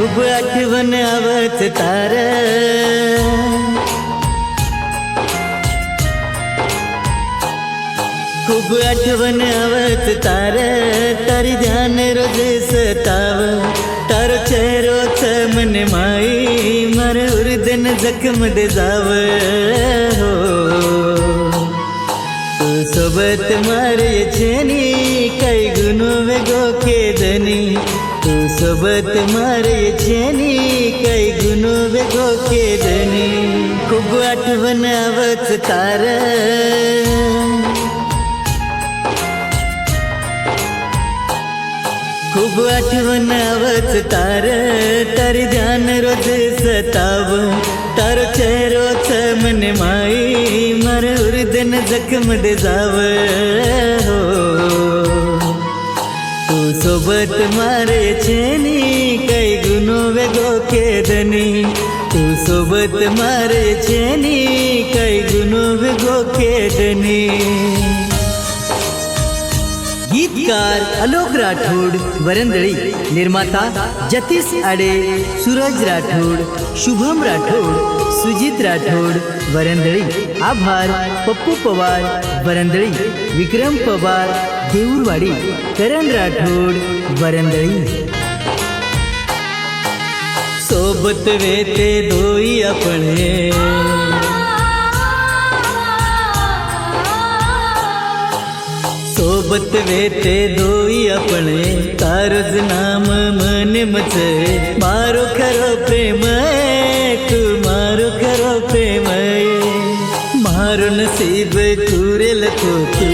खूप आठवण आवत तार, खूप आठवण आवत तार, तारी ध्यान रोज सताव, तारो चेहरो मन माई मार उर्दन जखम दे जाव हो। तू सोबत मारे छेनी काही गुनो वेगो के धनी, तू सोबत मारे छेनी काही गुनो वेगो के धनी, खूप आठवण आवत तार, खूप आठवण आवत तार, तारी ध्यान रोज सताव, तारो चेहरो मन माई मार उर्दन जखम दे जाव हो। तू सोबत मारे छेनी काही गुनो वेगो के धनी, तू सोबत मारे छेनी काही गुनो वेगो के धनी। गीतकार आलोक राठोड वरंदळी, निर्माता जतीश आडे, सूरज राठोड, शुभम राठोड, सुजित राठोड वरंदळी। आभार पप्पू पवार वरंदळी, विक्रम पवार देऊरवाडी, करण राठोड वरंदळी। सोबत वेते दोई अपने, सोबत वेते दोई अपने, तारज नाम मन मचे, मारो खरो प्रेम तू मारो खरो प्रेम, मारो नसीब कुरेल को तू,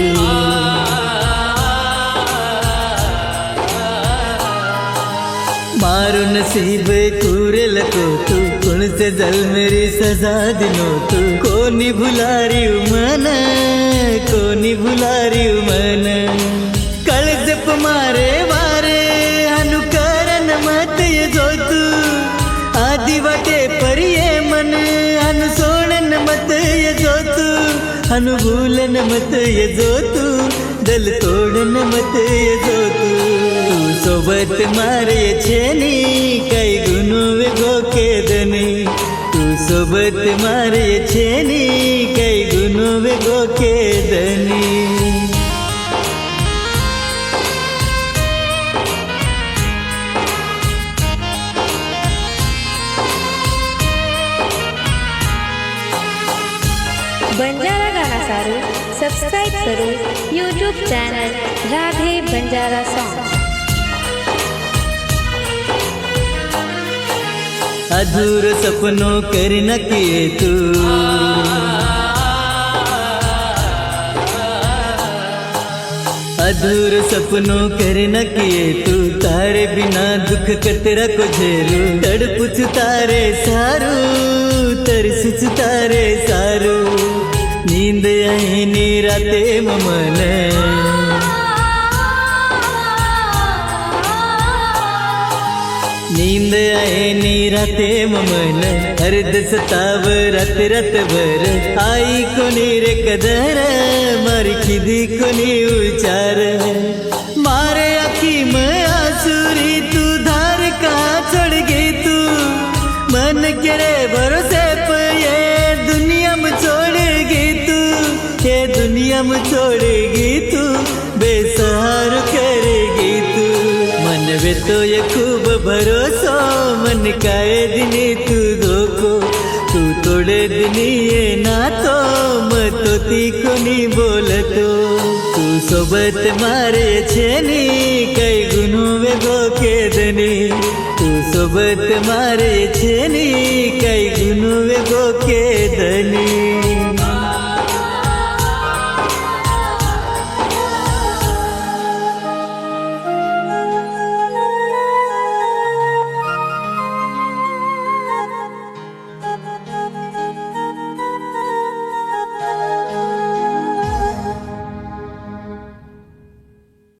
मारो नसीब कुरेल को तू, कौन से जल मेरी सजा दिनो तू, कोनी भुलारी मन, कोनी भुलारी मन, कळजप मारे वारे अनुकरण मत ये जो तू, आदि वाटे परिये मन अनुसोणन मत ये जो तू, अनुभूलन मत ये जो तू, दल तोड़न मत ये जो तू, तू सोबत मारे छेनी काही गुनो वेगो के धनी, तू सोबत मारे छेनी काही गुनो वेगो के धनी। बंजारा गाना सारू सब्सक्राइब करो YouTube channel Radhe Banjara song. अधूर सपनों कर न किए तू, अधूर सपनों कर न किए तू, तारे बिना दुख कतरा को झेलू, तड़पुच तारे सारू तरसुच तारे सारू, नींद आई नी राते मन, नींद आए नी राते मन, हरद सताव रात रात भर, आई कोनी रे कदर मारी खिदी कोनी उचार, मारे आखी में आसुरी तू धार का चढ़ गई तू, मन के रे भरोसे पे ये दुनिया में छोड़ गई तू, ये दुनिया में छोड़ गई तू, बेसहार करेगी तू, मन वे तो ये खूब भरोसो, मन काए दिनी तू धोको, तू तोड़े दिनी ये ना तो मतोती कोनी बोलतो, तू सोबत मारे छेनी काही गुनो वेगो के धनी, तू सोबत मारे छेनी काही गुनो वेगो के धनी।